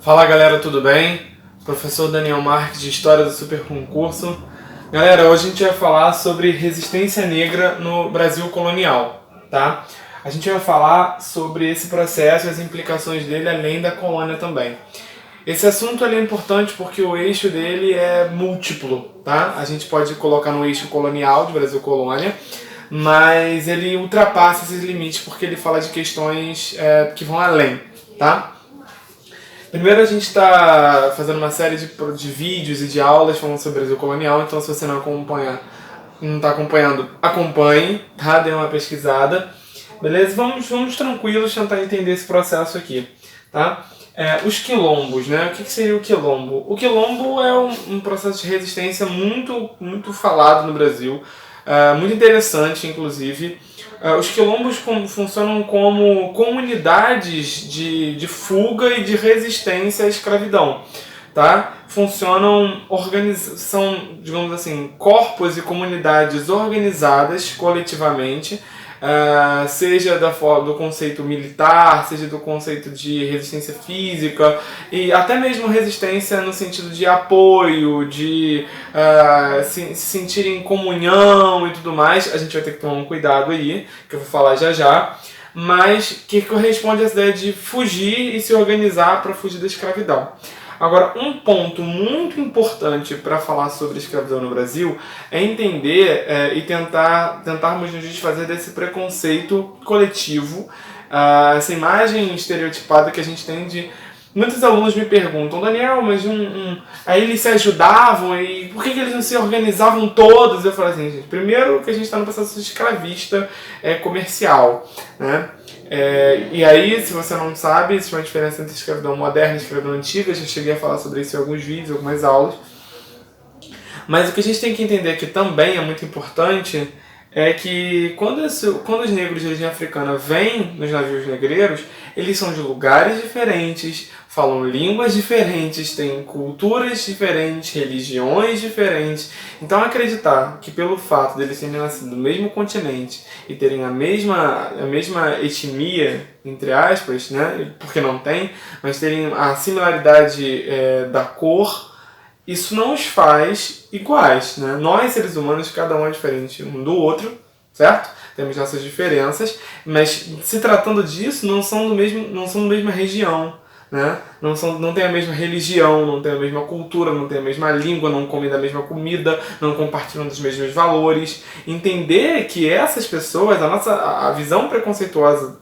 Fala galera, tudo bem? Professor Daniel Marques de História do Super Concurso. Galera, hoje a gente vai falar sobre resistência negra no Brasil colonial, tá? A gente vai falar sobre esse processo e as implicações dele além da colônia também. Esse assunto é importante porque o eixo dele é múltiplo, tá? A gente pode colocar no eixo colonial de Brasil colônia, mas ele ultrapassa esses limites porque ele fala de questões que vão além, tá? Primeiro a gente está fazendo uma série de vídeos e de aulas falando sobre o Brasil colonial, então se você não está acompanhando, acompanhe, tá? Dê uma pesquisada, beleza? Vamos tranquilos tentar entender esse processo aqui, tá? Os quilombos, né? O que seria o quilombo? O quilombo é um processo de resistência muito falado no Brasil, muito interessante, inclusive. Os quilombos funcionam como comunidades de fuga e de resistência à escravidão, tá? São, digamos assim, corpos e comunidades organizadas coletivamente, seja do conceito militar, seja do conceito de resistência física e até mesmo resistência no sentido de apoio, de se sentir em comunhão e tudo mais. A gente vai ter que tomar um cuidado aí, que eu vou falar já, mas que corresponde a essa ideia de fugir e se organizar para fugir da escravidão. Agora, um ponto muito importante para falar sobre a escravidão no Brasil é entender e tentarmos nos desfazer desse preconceito coletivo, essa imagem estereotipada que a gente tem de... Muitos alunos me perguntam, Daniel, mas aí eles se ajudavam e por que eles não se organizavam todos? Eu falo assim, gente, primeiro que a gente está no processo escravista comercial, né? E aí, se você não sabe, existe uma diferença entre escravidão moderna e escravidão antiga. Eu já cheguei a falar sobre isso em alguns vídeos, algumas aulas. Mas o que a gente tem que entender aqui também é muito importante é que quando os negros de origem africana vêm nos navios negreiros, eles são de lugares diferentes, falam línguas diferentes, têm culturas diferentes, religiões diferentes. Então acreditar que pelo fato deles terem nascido no mesmo continente e terem a mesma etnia, entre aspas, né? Porque não tem, mas terem a similaridade da cor, isso não os faz iguais, né? Nós, seres humanos, cada um é diferente um do outro, certo? Temos nossas diferenças, mas se tratando disso, não são da mesma região, né? Não tem a mesma religião, não tem a mesma cultura, não tem a mesma língua, não comem da mesma comida, não compartilham dos mesmos valores. Entender que essas pessoas, a visão preconceituosa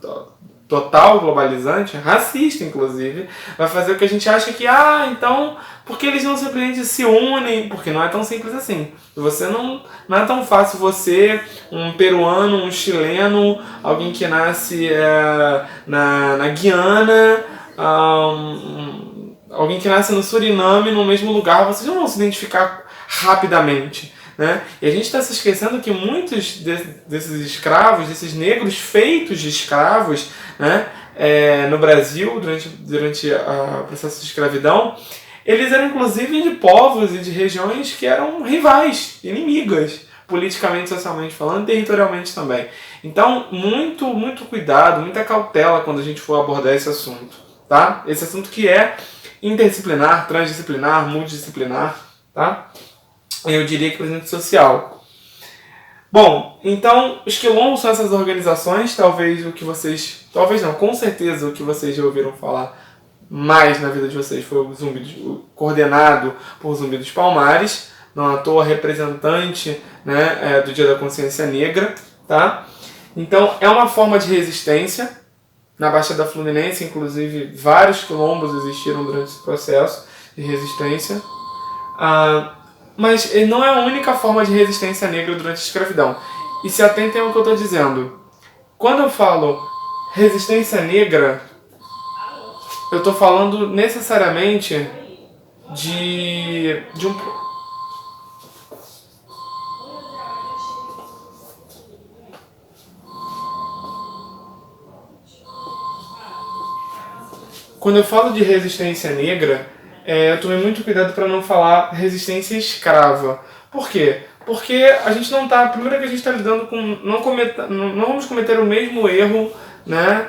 total, globalizante, racista inclusive, vai fazer o que a gente acha que, então, porque eles não simplesmente se unem, porque não é tão simples assim. Não é tão fácil você, um peruano, um chileno, alguém que nasce na Guiana, alguém que nasce no Suriname, no mesmo lugar, vocês não vão se identificar rapidamente, né? E a gente está se esquecendo que muitos desses escravos, desses negros feitos de escravos, né, no Brasil, durante o processo de escravidão, eles eram inclusive de povos e de regiões que eram rivais, inimigas, politicamente, socialmente falando, territorialmente também. Então, muito cuidado, muita cautela quando a gente for abordar esse assunto, tá? Esse assunto que é interdisciplinar, transdisciplinar, multidisciplinar, tá? Eu diria que presente social. Bom, então, os quilombos são essas organizações, com certeza o que vocês já ouviram falar mais na vida de vocês foi coordenado por Zumbi dos Palmares, não à toa representante, né, do Dia da Consciência Negra, tá? Então, é uma forma de resistência. Na Baixada Fluminense, inclusive, vários quilombos existiram durante esse processo de resistência. Mas não é a única forma de resistência negra durante a escravidão. E se atentem ao que eu estou dizendo. Quando eu falo resistência negra, eu estou falando necessariamente de um... Quando eu falo de resistência negra, eu tomei muito cuidado para não falar resistência escrava. Por quê? Porque a gente não está... Primeiro que a gente está lidando com... Não vamos cometer o mesmo erro, né,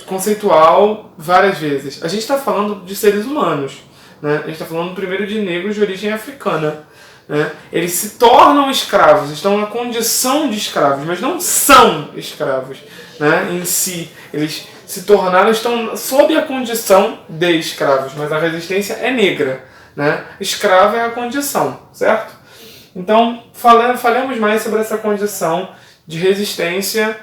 conceitual várias vezes. A gente está falando de seres humanos, né? A gente está falando primeiro de negros de origem africana. Né? Eles se tornam escravos, estão na condição de escravos, mas não são escravos, né? Em si. Eles se tornaram, estão sob a condição de escravos, mas a resistência é negra. Né? Escravo é a condição, certo? Então, falemos mais sobre essa condição de resistência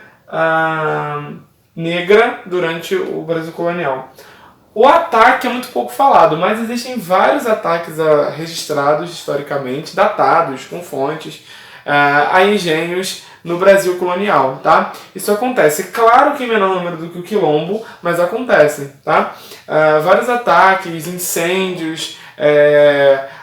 negra durante o Brasil colonial. O ataque é muito pouco falado, mas existem vários ataques registrados historicamente, datados, com fontes, a engenhos no Brasil colonial, tá? Isso acontece, claro que em menor número do que o quilombo, mas acontece, tá? Vários ataques, incêndios,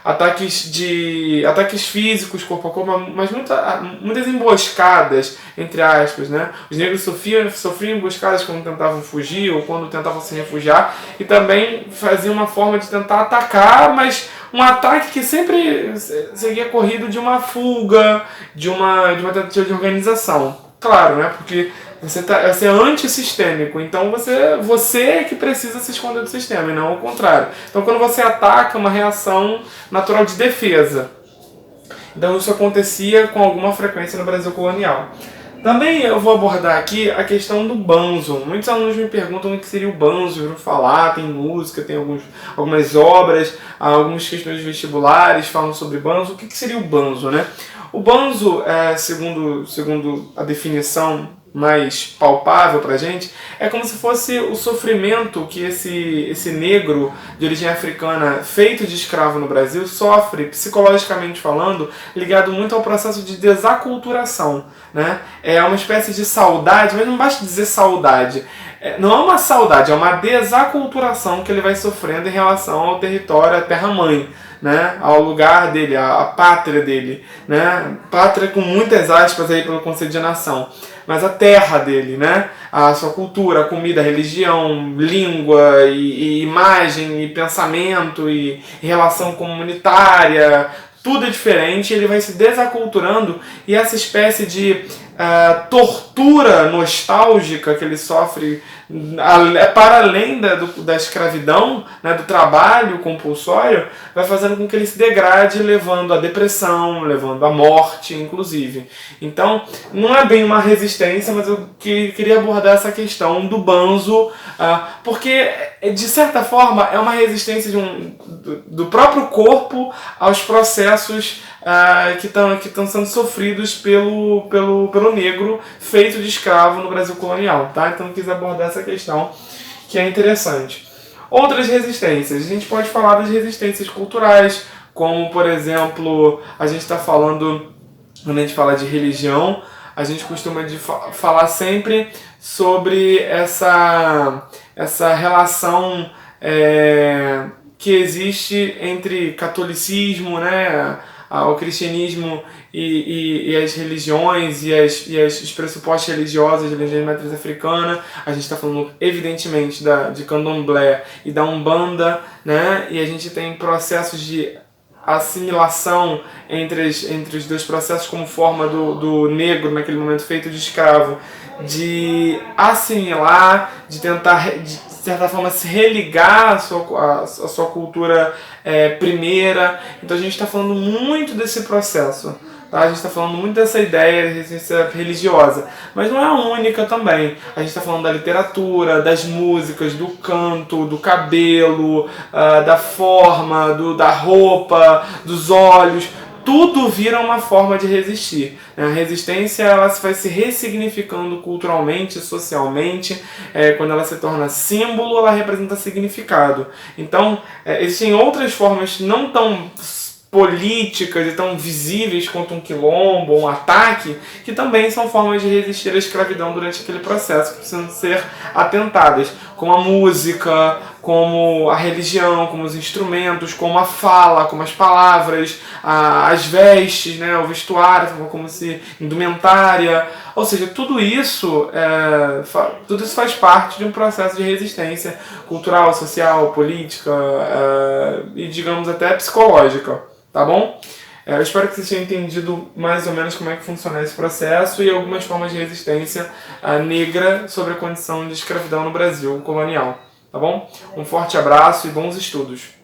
ataques físicos, corpo a corpo, mas muitas emboscadas, entre aspas, né? Os negros sofriam emboscadas quando tentavam fugir ou quando tentavam se refugiar, e também faziam uma forma de tentar atacar, mas um ataque que sempre seguia corrido de uma fuga, de uma tentativa de organização. Claro, né? Porque você é antissistêmico, então você é que precisa se esconder do sistema, e não o contrário. Então, quando você ataca, é uma reação natural de defesa. Então, isso acontecia com alguma frequência no Brasil colonial. Também eu vou abordar aqui a questão do banzo. Muitos alunos me perguntam o que seria o banzo, eu vou falar, tem música, tem algumas obras, algumas questões vestibulares falam sobre banzo. O que seria o banzo, né? O banzo, segundo a definição mais palpável pra gente, é como se fosse o sofrimento que esse negro de origem africana feito de escravo no Brasil sofre, psicologicamente falando, ligado muito ao processo de desaculturação, né? É uma espécie de saudade, mas não basta dizer saudade. Não é uma saudade, é uma desaculturação que ele vai sofrendo em relação ao território, à terra-mãe, né, ao lugar dele, à pátria dele, né, pátria com muitas aspas aí pelo conceito de nação, mas a terra dele, né, a sua cultura, a comida, a religião, língua e imagem e pensamento e relação comunitária, tudo é diferente, ele vai se desaculturando, e essa espécie de tortura nostálgica que ele sofre para além da escravidão, né, do trabalho compulsório, vai fazendo com que ele se degrade, levando à depressão, levando à morte, inclusive. Então, não é bem uma resistência, mas eu queria abordar essa questão do banzo, porque, de certa forma, é uma resistência do próprio corpo aos processos que estão sendo sofridos pelo negro feito de escravo no Brasil colonial, tá? Então eu quis abordar essa questão, que é interessante. Outras resistências, a gente pode falar das resistências culturais, como, por exemplo, a gente está falando, quando a gente fala de religião, a gente costuma falar sempre sobre essa relação que existe entre catolicismo, né, o cristianismo e as religiões e os pressupostos religiosos da religião de matriz africana. A gente está falando, evidentemente, de candomblé e da umbanda, né? E a gente tem processos de assimilação entre os dois processos, como forma do negro, naquele momento feito de escravo, de assimilar, de tentar, de certa forma, se religar à sua cultura primeira. Então a gente está falando muito desse processo, tá? A gente está falando muito dessa ideia de resistência religiosa, mas não é a única também. A gente está falando da literatura, das músicas, do canto, do cabelo, da forma, da roupa, dos olhos. Tudo vira uma forma de resistir. A resistência, ela vai se ressignificando culturalmente, socialmente. Quando ela se torna símbolo, ela representa significado. Então, existem outras formas não tão políticas e tão visíveis quanto um quilombo ou um ataque, que também são formas de resistir à escravidão durante aquele processo, que precisam ser atentadas, como a música, como a religião, como os instrumentos, como a fala, como as palavras, as vestes, né, o vestuário, como se indumentária. Ou seja, tudo isso faz parte de um processo de resistência cultural, social, política e, digamos, até psicológica. Tá bom? Eu espero que vocês tenham entendido mais ou menos como é que funciona esse processo e algumas formas de resistência negra sobre a condição de escravidão no Brasil colonial. Tá bom? Um forte abraço e bons estudos!